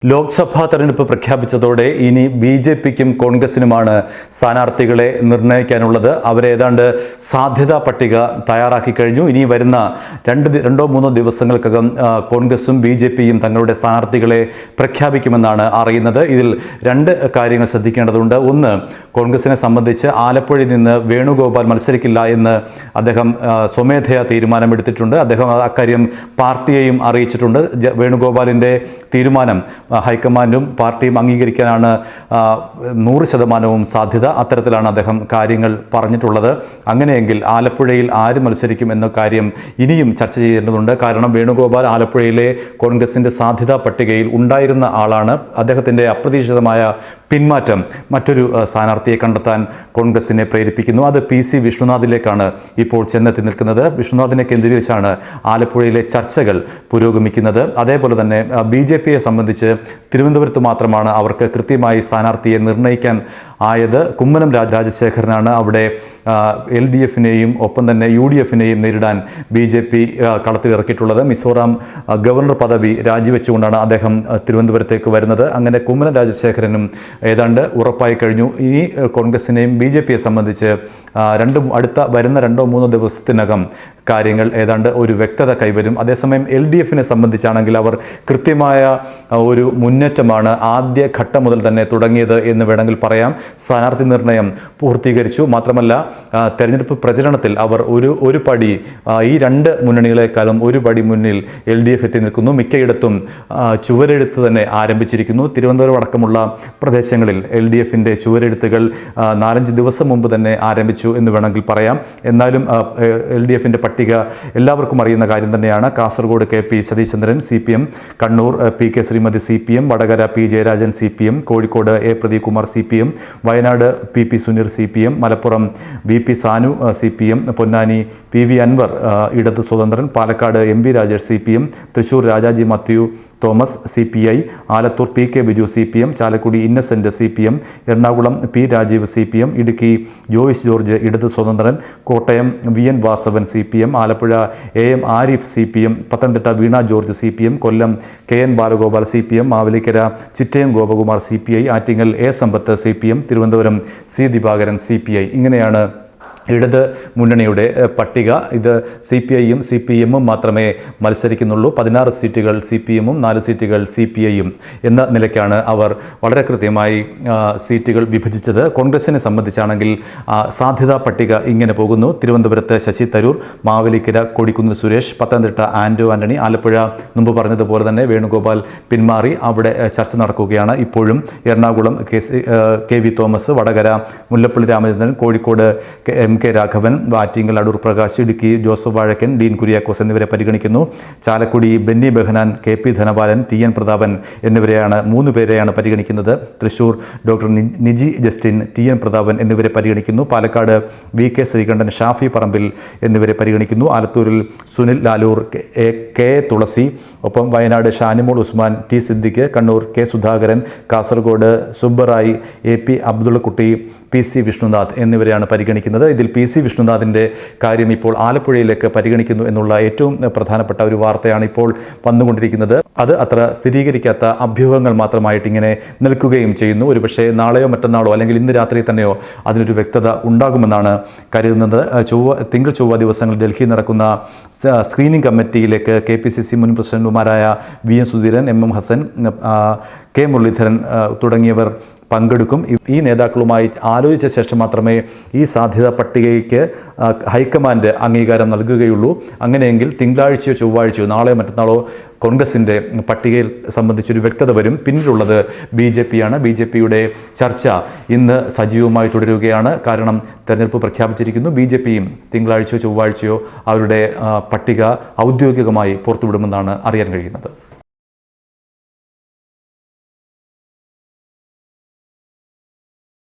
ലോക്സഭാ തെരഞ്ഞെടുപ്പ് പ്രഖ്യാപിച്ചതോടെ ഇനി ബി.ജെ.പിക്കും കോൺഗ്രസിനുമാണ് സ്ഥാനാർത്ഥികളെ നിർണ്ണയിക്കാനുള്ളത്. അവരേതാണ്ട് സാധ്യതാ പട്ടിക തയ്യാറാക്കി കഴിഞ്ഞു. ഇനി വരുന്ന രണ്ടോ മൂന്നോ ദിവസങ്ങൾക്കകം കോൺഗ്രസും ബി.ജെ.പിയും തങ്ങളുടെ സ്ഥാനാർത്ഥികളെ പ്രഖ്യാപിക്കുമെന്നാണ് അറിയുന്നത്. ഇതിൽ രണ്ട് കാര്യങ്ങൾ ശ്രദ്ധിക്കേണ്ടതുണ്ട്. ഒന്ന്, കോൺഗ്രസിനെ സംബന്ധിച്ച് ആലപ്പുഴയിൽ നിന്ന് വേണുഗോപാൽ മത്സരിക്കില്ല എന്ന് അദ്ദേഹം സ്വമേധയാ തീരുമാനമെടുത്തിട്ടുണ്ട്. അദ്ദേഹം അക്കാര്യം പാർട്ടിയെയും അറിയിച്ചിട്ടുണ്ട്. വേണുഗോപാലിൻ്റെ തീരുമാനം ഹൈക്കമാൻഡും പാർട്ടിയും അംഗീകരിക്കാനാണ് 100% സാധ്യത. അത്തരത്തിലാണ് അദ്ദേഹം കാര്യങ്ങൾ പറഞ്ഞിട്ടുള്ളത്. അങ്ങനെയെങ്കിൽ ആലപ്പുഴയിൽ ആര് മത്സരിക്കും എന്ന കാര്യം ഇനിയും ചർച്ച ചെയ്യേണ്ടതുണ്ട്. കാരണം വേണുഗോപാൽ ആലപ്പുഴയിലെ കോൺഗ്രസിൻ്റെ സാധ്യതാ പട്ടികയിൽ ഉണ്ടായിരുന്ന ആളാണ്. അദ്ദേഹത്തിൻ്റെ അപ്രതീക്ഷിതമായ പിന്മാറ്റം മറ്റൊരു സ്ഥാനാർത്ഥിയെ കണ്ടെത്താൻ കോൺഗ്രസിനെ പ്രേരിപ്പിക്കുന്നു. അത് പി.സി. വിഷ്ണുനാഥിലേക്കാണ് ഇപ്പോൾ ചെന്നെത്തി നിൽക്കുന്നത്. വിഷ്ണുനാഥിനെ കേന്ദ്രീകരിച്ചാണ് ആലപ്പുഴയിലെ ചർച്ചകൾ പുരോഗമിക്കുന്നത്. അതേപോലെ തന്നെ ബി.ജെ.പിയെ സംബന്ധിച്ച് തിരുവനന്തപുരത്ത് മാത്രമാണ് അവർക്ക് കൃത്യമായി സ്ഥാനാർത്ഥിയെ നിർണ്ണയിക്കാൻ ആയത്. കുമ്മനം രാജശേഖരനാണ് അവിടെ LDF-നെയും ഒപ്പം തന്നെ UDF-നെയും നേരിടാൻ ബി.ജെ.പി കളത്തിലിറക്കിയിട്ടുള്ളത്. മിസോറാം ഗവർണർ പദവി രാജിവെച്ചുകൊണ്ടാണ് അദ്ദേഹം തിരുവനന്തപുരത്തേക്ക് വരുന്നത്. അങ്ങനെ കുമ്മനം രാജശേഖരനും ഏതാണ്ട് ഉറപ്പായി കഴിഞ്ഞു. ഇനി കോൺഗ്രസിനെയും ബി.ജെ.പിയെ സംബന്ധിച്ച് വരുന്ന 2-3 ദിവസത്തിനകം കാര്യങ്ങൾ ഏതാണ്ട് ഒരു വ്യക്തത കൈവരും. അതേസമയം LDF-നെ സംബന്ധിച്ചാണെങ്കിൽ അവർ കൃത്യമായ ഒരു മുന്നേറ്റമാണ് ആദ്യ ഘട്ടം മുതൽ തന്നെ തുടങ്ങിയത് എന്ന് വേണമെങ്കിൽ പറയാം. സ്ഥാനാർത്ഥി നിർണയം പൂർത്തീകരിച്ചു. മാത്രമല്ല തെരഞ്ഞെടുപ്പ് പ്രചരണത്തിൽ അവർ ഒരു പടി ഈ രണ്ട് മുന്നണികളെക്കാളും ഒരു പടി മുന്നിൽ LDF എത്തി നിൽക്കുന്നു. മിക്കയിടത്തും ചുവരെഴുത്ത് തന്നെ ആരംഭിച്ചിരിക്കുന്നു. തിരുവനന്തപുരം അടക്കമുള്ള പ്രദേശങ്ങളിൽ LDF-ന്റെ ചുവരെഴുത്തുകൾ 4-5 ദിവസം മുമ്പ് തന്നെ ആരംഭിച്ചു എന്ന് വേണമെങ്കിൽ പറയാം. എന്നാലും LDF-ന്റെ പട്ടിക എല്ലാവർക്കും അറിയുന്ന കാര്യം തന്നെയാണ്. Kasaragod KP Satheeshachandran CPM, Kannur PK Shrimati CPM, Vadakara P Jayarajan CPM, Kozhikode A Pradeep CPM, Wayanad PP Suneer CPM, Malappuram VP Sanu CPM, Ponnani PV Anvar ഇടത് സ്വതന്ത്രൻ, Palakkad MV Rajesh CPM, Thrissur Rajaji Mathew Thomas CPI, Alathur PK Biju CPM, Chalakudy Innocent CPM, Ernakulam P Rajeev CPM, Idukki Joice George ഇടത് സ്വതന്ത്രൻ, Kottayam VN Vasavan CPM, Alappuzha AM Arif CPM, Pathanamthitta Veena George CPM, Kollam KN Balagopal CPM, Mavelikkara Chittayam Gopakumar CPI, Attingal A Sampath CPM, Thiruvananthapuram C Divakaran CPI. ഇങ്ങനെയാണ് ഇടത് മുന്നണിയുടെ പട്ടിക. ഇത് CPI-യും CPM-ഉം മാത്രമേ മത്സരിക്കുന്നുള്ളൂ. 16 സീറ്റുകൾ CPM-ഉം 4 സീറ്റുകൾ CPI-യും എന്ന നിലയ്ക്കാണ് അവർ വളരെ കൃത്യമായി സീറ്റുകൾ വിഭജിച്ചത്. കോൺഗ്രസിനെ സംബന്ധിച്ചാണെങ്കിൽ സാധ്യതാ പട്ടിക ഇങ്ങനെ പോകുന്നു. തിരുവനന്തപുരത്ത് ശശി തരൂർ, മാവേലിക്കര കൊടിക്കുന്നിൽ സുരേഷ്, പത്തനംതിട്ട ആന്റോ ആന്റണി, ആലപ്പുഴ മുമ്പ് പറഞ്ഞതുപോലെ തന്നെ വേണുഗോപാൽ പിന്മാറി അവിടെ ചർച്ച നടക്കുകയാണ് ഇപ്പോഴും. Ernakulam KV Thomas, Vadakara Mullappally Ramachandran, Kozhikode MK Raghavan, Attingal Adoor Prakash, Idukki Joseph Vazhakkan, Dean Kuriakose എന്നിവരെ പരിഗണിക്കുന്നു. ചാലക്കുടി ബെന്നി ബെഹനാൻ, KP ധനപാലൻ, TN പ്രതാപൻ എന്നിവരെയാണ് 3 പേരെയാണ് പരിഗണിക്കുന്നത്. Thrissur doctor Niji Justin, TN Prathapan എന്നിവരെ പരിഗണിക്കുന്നു. പാലക്കാട് VK ശ്രീകണ്ഠൻ, ഷാഫി പറമ്പിൽ എന്നിവരെ പരിഗണിക്കുന്നു. ആലത്തൂരിൽ സുനിൽ ലാലൂർ, K തുളസി, ഒപ്പം Wayanad Shanimol Usman, T Siddique, Kannur K Sudhakaran, Kasaragod സുബ്ബറായി, AP Abdullakutty, PC Vishnunath എന്നിവരെയാണ് പരിഗണിക്കുന്നത്. ഇതിൽ PC വിഷ്ണുനാഥിൻ്റെ കാര്യം ഇപ്പോൾ ആലപ്പുഴയിലേക്ക് പരിഗണിക്കുന്നു എന്നുള്ള ഏറ്റവും പ്രധാനപ്പെട്ട ഒരു വാർത്തയാണ് ഇപ്പോൾ വന്നുകൊണ്ടിരിക്കുന്നത്. അത് അത്ര സ്ഥിരീകരിക്കാത്ത അഭ്യൂഹങ്ങൾ മാത്രമായിട്ട് ഇങ്ങനെ നിൽക്കുകയും ചെയ്യുന്നു. ഒരുപക്ഷെ നാളെയോ മറ്റന്നാളോ അല്ലെങ്കിൽ ഇന്ന് രാത്രി തന്നെയോ അതിനൊരു വ്യക്തത ഉണ്ടാകുമെന്നാണ് കരുതുന്നത്. തിങ്കൾ ചൊവ്വ ദിവസങ്ങളിൽ ഡൽഹിയിൽ നടക്കുന്ന സ്ക്രീനിംഗ് കമ്മിറ്റിയിലേക്ക് KPCC മുൻ പ്രസിഡന്റുമാരായ VN Sudheeran, MM Hasan, K Muraleedharan തുടങ്ങിയവർ പങ്കെടുക്കും. ഈ നേതാക്കളുമായി ആലോചിച്ച ശേഷം മാത്രമേ ഈ സാധ്യതാ പട്ടികയ്ക്ക് ഹൈക്കമാൻഡ് അംഗീകാരം നൽകുകയുള്ളൂ. അങ്ങനെയെങ്കിൽ തിങ്കളാഴ്ചയോ ചൊവ്വാഴ്ചയോ നാളെയോ മറ്റന്നാളോ കോൺഗ്രസിൻ്റെ പട്ടികയിൽ സംബന്ധിച്ചൊരു വ്യക്തത വരും. പിന്നിലുള്ളത് ബി.ജെ.പിയാണ്. ബി.ജെ.പിയുടെ ചർച്ച ഇന്ന് സജീവമായി തുടരുകയാണ്. കാരണം തെരഞ്ഞെടുപ്പ് പ്രഖ്യാപിച്ചിരിക്കുന്നു. ബി.ജെ.പിയും തിങ്കളാഴ്ചയോ ചൊവ്വാഴ്ചയോ അവരുടെ പട്ടിക ഔദ്യോഗികമായി പുറത്തുവിടുമെന്നാണ് അറിയാൻ കഴിയുന്നത്.